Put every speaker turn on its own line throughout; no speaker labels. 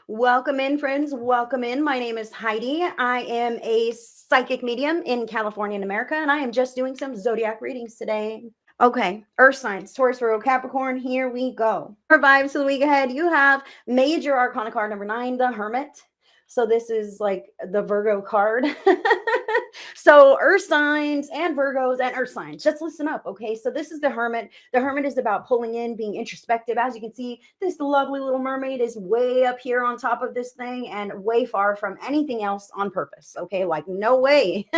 Welcome in, friends. Welcome in. My name is Heidi. I am a psychic medium in California and America, and I am just doing some zodiac readings today. Okay, Earth signs, Taurus, Virgo, Capricorn. Here we go. For vibes for the week ahead, you have Major Arcana card number 9, the Hermit. So this is like the Virgo card. So Earth signs and Virgos and Earth signs, just listen up, okay? So this is the Hermit. The Hermit is about pulling in, being introspective. As you can see, this lovely little mermaid is way up here on top of this thing and way far from anything else on purpose, okay? Like, no way.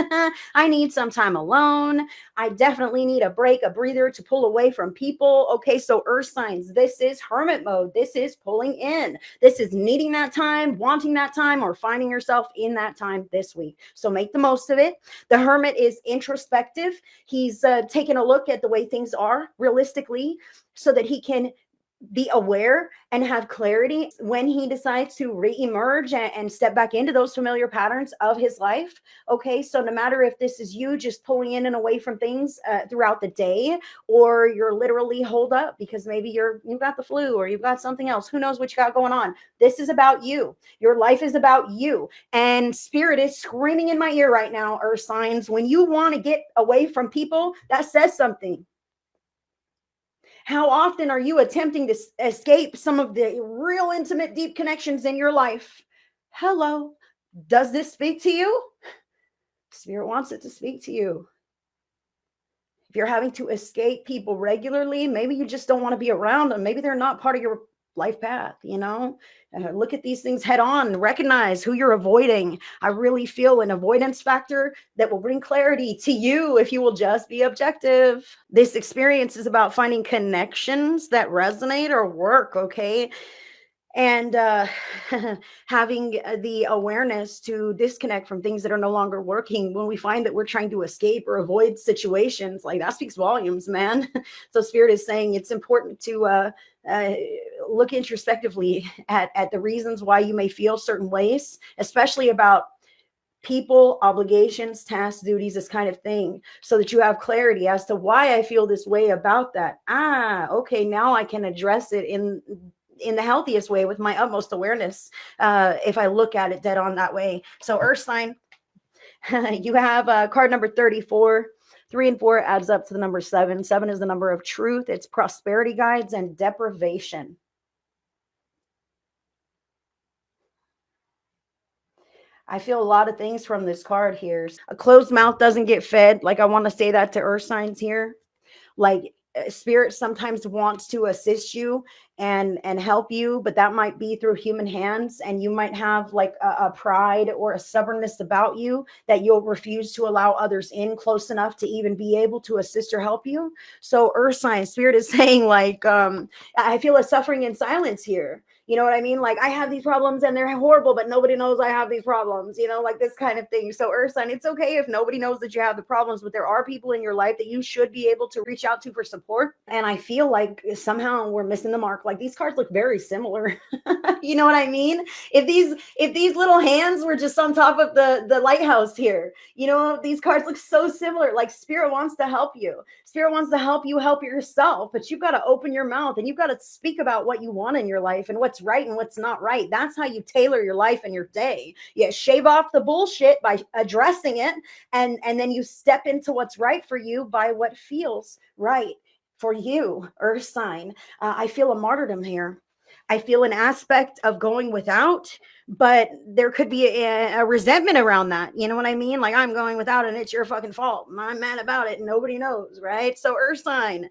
I need some time alone. I definitely need a break, a breather to pull away from people. Okay, so Earth signs, this is hermit mode. This is pulling in. This is needing that time, wanting that time, or finding yourself in that time this week. So make the most of it. The Hermit is introspective. He's taking a look at the way things are realistically so that he can be aware and have clarity when he decides to re-emerge and step back into those familiar patterns of his life. Okay, so no matter if this is you just pulling in and away from things throughout the day, or you're literally holed up because maybe you've got the flu or you've got something else, who knows what you got going on. This is about you. Your life is about you, and spirit is screaming in my ear right now, Earth signs. When you want to get away from people, that says something. How often are you attempting to escape some of the real intimate, deep connections in your life? Hello. Does this speak to you? Spirit wants it to speak to you. If you're having to escape people regularly, maybe you just don't want to be around them. Maybe they're not part of your life path, look at these things head on, recognize who you're avoiding. I really feel an avoidance factor that will bring clarity to you if you will just be objective. This experience is about finding connections that resonate or work, okay? And having the awareness to disconnect from things that are no longer working. When we find that we're trying to escape or avoid situations, like, that speaks volumes, man. So spirit is saying it's important to look introspectively at the reasons why you may feel certain ways, especially about people, obligations, tasks, duties, this kind of thing, so that you have clarity as to why I feel this way about that. Okay, now I can address it in the healthiest way with my utmost awareness, if I look at it dead on that way. So Earth sign, you have card number 34. 3 and 4 adds up to the number 7. 7 is the number of truth. It's prosperity guides and deprivation. I feel a lot of things from this card here. A closed mouth doesn't get fed. Like, I want to say that to Earth signs here. Like, spirit sometimes wants to assist you and help you, but that might be through human hands, and you might have like a pride or a stubbornness about you that you'll refuse to allow others in close enough to even be able to assist or help you. So Earth sign, spirit is saying, like, I feel a suffering in silence here. You know what I mean? Like, I have these problems and they're horrible, but nobody knows I have these problems, like this kind of thing. So Earth sign, it's okay if nobody knows that you have the problems, but there are people in your life that you should be able to reach out to for support. And I feel like somehow we're missing the mark. Like, these cards look very similar. You know what I mean? If these little hands were just on top of the lighthouse here, these cards look so similar. Like, spirit wants to help you. Spirit wants to help you help yourself, but you've got to open your mouth and you've got to speak about what you want in your life and what's right and what's not right. That's how you tailor your life and your day. You shave off the bullshit by addressing it, and then you step into what's right for you by what feels right for you, Earth sign. I feel a martyrdom here. I feel an aspect of going without, but there could be a resentment around that. You know what I mean? Like, I'm going without and it's your fucking fault. I'm mad about it and nobody knows, right? So Earth sign,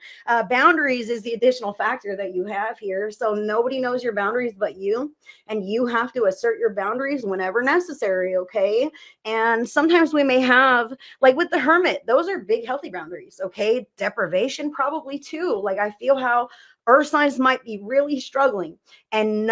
boundaries is the additional factor that you have here. So nobody knows your boundaries but you, and you have to assert your boundaries whenever necessary, okay? And sometimes we may have, like with the Hermit, those are big, healthy boundaries, okay? Deprivation probably too. Like, I feel how Earth signs might be really struggling and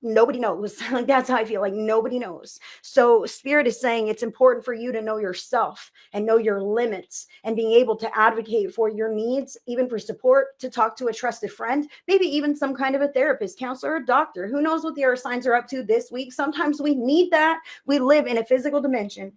nobody knows. Like, that's how I feel. Like, nobody knows. So spirit is saying it's important for you to know yourself and know your limits, and being able to advocate for your needs, even for support, to talk to a trusted friend, maybe even some kind of a therapist, counselor, or doctor. Who knows what the Earth signs are up to this week? Sometimes we need that. We live in a physical dimension.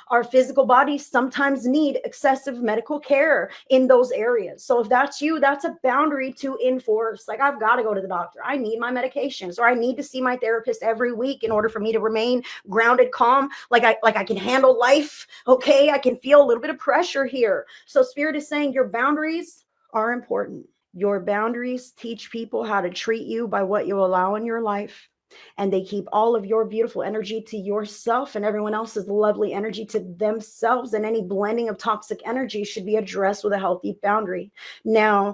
Our physical bodies sometimes need excessive medical care in those areas. So if that's you, that's a boundary to enforce. Like, I've got to go to the doctor. I need my medications, or I need to see my therapist every week in order for me to remain grounded, calm, like I can handle life. Okay, I can feel a little bit of pressure here. So Spirit is saying your boundaries are important. Your boundaries teach people how to treat you by what you allow in your life. And they keep all of your beautiful energy to yourself and everyone else's lovely energy to themselves. And any blending of toxic energy should be addressed with a healthy boundary. Now,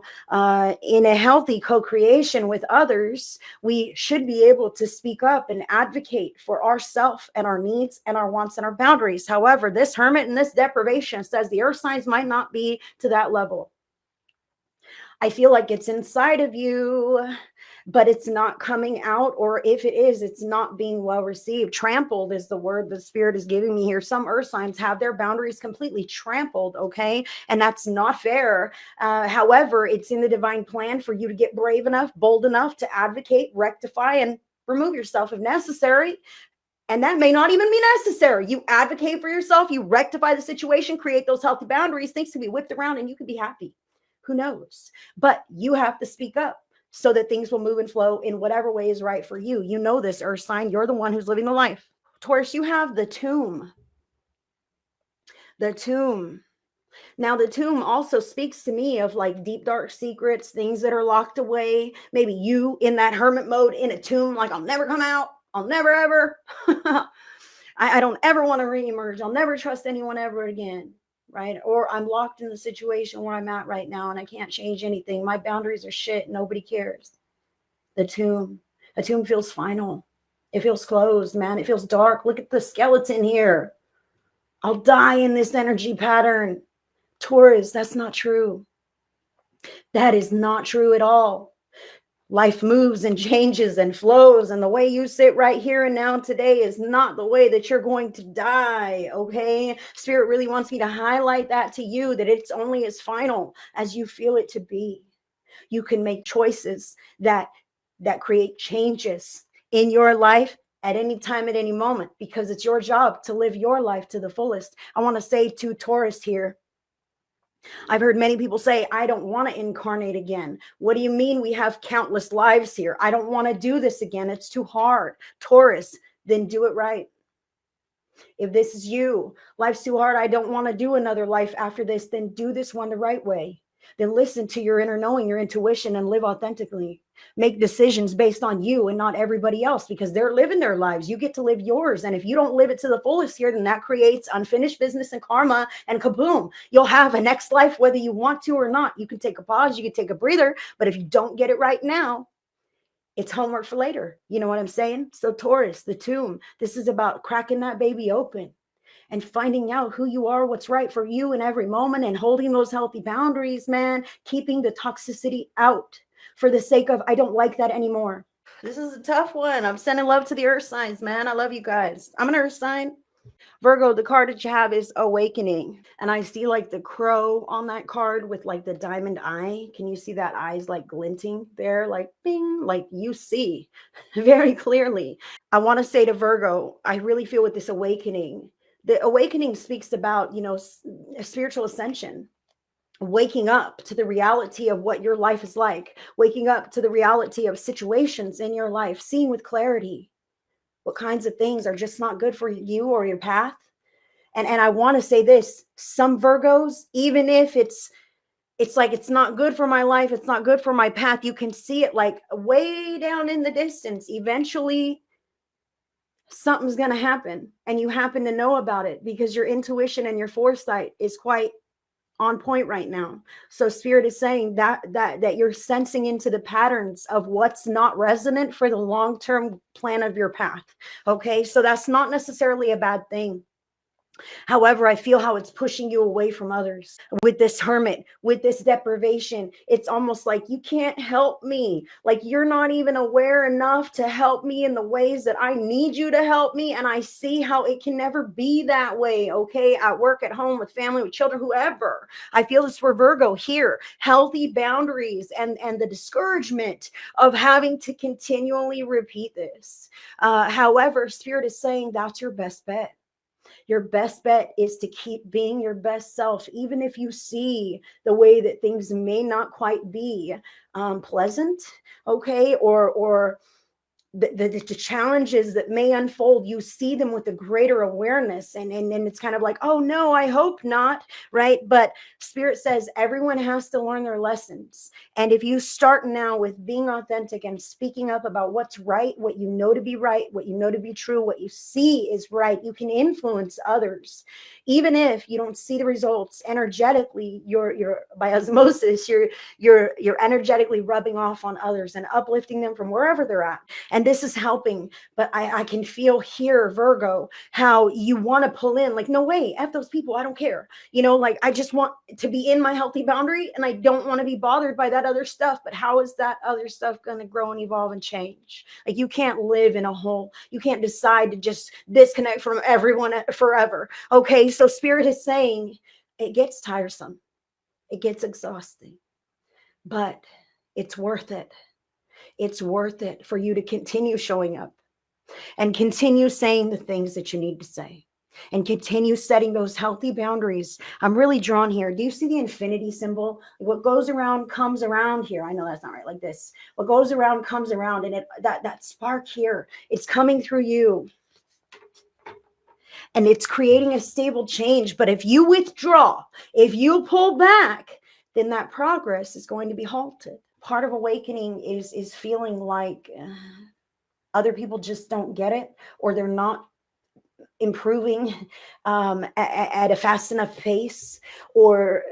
in a healthy co-creation with others, we should be able to speak up and advocate for ourselves and our needs and our wants and our boundaries. However, this hermit and this deprivation says the earth signs might not be to that level. I feel like it's inside of you, but it's not coming out. Or if it is, it's not being well received. Trampled is the word the Spirit is giving me here. Some earth signs have their boundaries completely trampled, okay? And that's not fair. However, it's in the divine plan for you to get brave enough, bold enough to advocate, rectify, and remove yourself if necessary. And that may not even be necessary. You advocate for yourself, you rectify the situation, create those healthy boundaries, things can be whipped around and you can be happy. Who knows? But you have to speak up so that things will move and flow in whatever way is right for you. You know this, earth sign. You're the one who's living the life. Taurus, you have the tomb. The tomb. Now, the tomb also speaks to me of like deep, dark secrets, things that are locked away. Maybe you in that hermit mode in a tomb, like, I'll never come out. I'll never, ever. I don't ever want to reemerge. I'll never trust anyone ever again. Right? Or I'm locked in the situation where I'm at right now and I can't change anything. My boundaries are shit. Nobody cares. The tomb. A tomb feels final. It feels closed, man. It feels dark. Look at the skeleton here. I'll die in this energy pattern. Taurus, that's not true. That is not true at all. Life moves and changes and flows, and the way you sit right here and now today is not the way that you're going to die, okay? Spirit really wants me to highlight that to you, that it's only as final as you feel it to be. You can make choices that create changes in your life at any time, at any moment, because it's your job to live your life to the fullest. I want to say to Taurus here, I've heard many people say, I don't want to incarnate again. What do you mean? We have countless lives here. I don't want to do this again. It's too hard. Taurus, then do it right. If this is you, life's too hard. I don't want to do another life after this. Then do this one the right way. Then listen to your inner knowing, your intuition, and live authentically. Make decisions based on you and not everybody else, because they're living their lives. You get to live yours. And if you don't live it to the fullest here, then that creates unfinished business and karma, and kaboom, you'll have a next life, whether you want to or not. You can take a pause, you can take a breather, but if you don't get it right now, it's homework for later. You know what I'm saying? So Taurus, the tomb, this is about cracking that baby open and finding out who you are, what's right for you in every moment, and holding those healthy boundaries, man, keeping the toxicity out for the sake of, I don't like that anymore. This is a tough one. I'm sending love to the earth signs, man. I love you guys. I'm an earth sign. Virgo, the card that you have is awakening. And I see like the crow on that card with like the diamond eye. Can you see that eye's like glinting there? Like bing, like you see very clearly. I want to say to Virgo, I really feel with this awakening, the awakening speaks about, a spiritual ascension, waking up to the reality of what your life is like, waking up to the reality of situations in your life, seeing with clarity what kinds of things are just not good for you or your path. And I want to say this, some Virgos, even if it's like, it's not good for my life, it's not good for my path, you can see it like way down in the distance. Eventually something's going to happen, and you happen to know about it because your intuition and your foresight is quite on point right now. So Spirit is saying that you're sensing into the patterns of what's not resonant for the long-term plan of your path. Okay, so that's not necessarily a bad thing. However, I feel how it's pushing you away from others. With this hermit, with this deprivation, it's almost like you can't help me. Like you're not even aware enough to help me in the ways that I need you to help me. And I see how it can never be that way. Okay, at work, at home, with family, with children, whoever. I feel this for Virgo here. Healthy boundaries and the discouragement of having to continually repeat this. However, Spirit is saying that's your best bet. Your best bet is to keep being your best self, even if you see the way that things may not quite be pleasant, okay, or the challenges that may unfold, you see them with a greater awareness, and it's kind of like, oh no, I hope not, right? But Spirit says everyone has to learn their lessons, and if you start now with being authentic and speaking up about what's right, what you know to be right, what you know to be true, what you see is right, you can influence others. Even if you don't see the results energetically, you're by osmosis, you're energetically rubbing off on others and uplifting them from wherever they're at. And this is helping. But I can feel here, Virgo, how you want to pull in, like, no way, F those people, I don't care. Like, I just want to be in my healthy boundary, and I don't want to be bothered by that other stuff. But how is that other stuff going to grow and evolve and change? Like, you can't live in a hole. You can't decide to just disconnect from everyone forever. Okay, so Spirit is saying it gets tiresome. It gets exhausting, but it's worth it. It's worth it for you to continue showing up and continue saying the things that you need to say and continue setting those healthy boundaries. I'm really drawn here. Do you see the infinity symbol? What goes around comes around here. I know that's not right, like this. What goes around comes around, and that spark here, it's coming through you. And it's creating a stable change. But if you withdraw, if you pull back, then that progress is going to be halted. Part of awakening is feeling like other people just don't get it, or they're not improving at a fast enough pace, or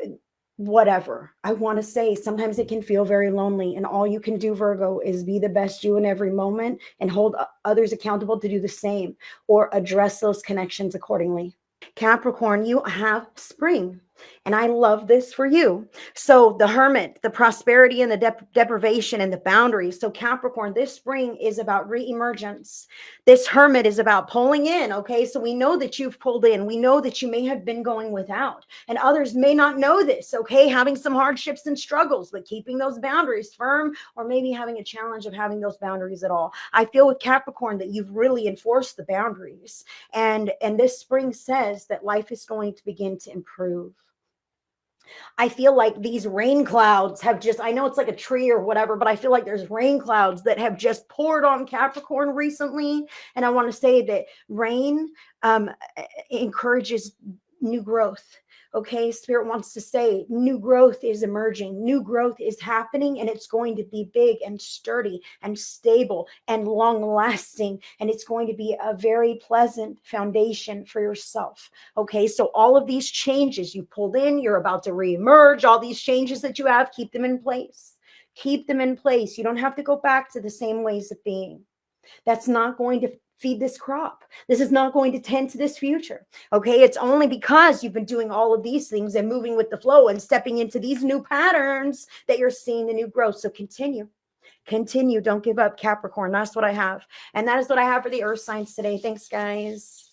whatever. I want to say sometimes it can feel very lonely, and all you can do, Virgo, is be the best you in every moment and hold others accountable to do the same, or address those connections accordingly. Capricorn, you have spring. And I love this for you. So the Hermit, the prosperity and the deprivation and the boundaries. So Capricorn, this spring is about re-emergence. This Hermit is about pulling in. Okay, so we know that you've pulled in. We know that you may have been going without, and others may not know this. Okay, having some hardships and struggles, but keeping those boundaries firm, or maybe having a challenge of having those boundaries at all. I feel with Capricorn that you've really enforced the boundaries, and this spring says that life is going to begin to improve. I feel like these rain clouds have just, I know it's like a tree or whatever, but I feel like there's rain clouds that have just poured on Capricorn recently. And I want to say that rain encourages new growth. Okay, Spirit wants to say new growth is emerging, new growth is happening, and it's going to be big and sturdy and stable and long lasting, and it's going to be a very pleasant foundation for yourself. Okay, so all of these changes you pulled in, you're about to reemerge, all these changes that you have, keep them in place. Keep them in place. You don't have to go back to the same ways of being. That's not going to feed this crop. This is not going to tend to this future. Okay, it's only because you've been doing all of these things and moving with the flow and stepping into these new patterns that you're seeing the new growth. So continue. Don't give up, Capricorn. That's what I have. And that is what I have for the earth signs today. Thanks, guys.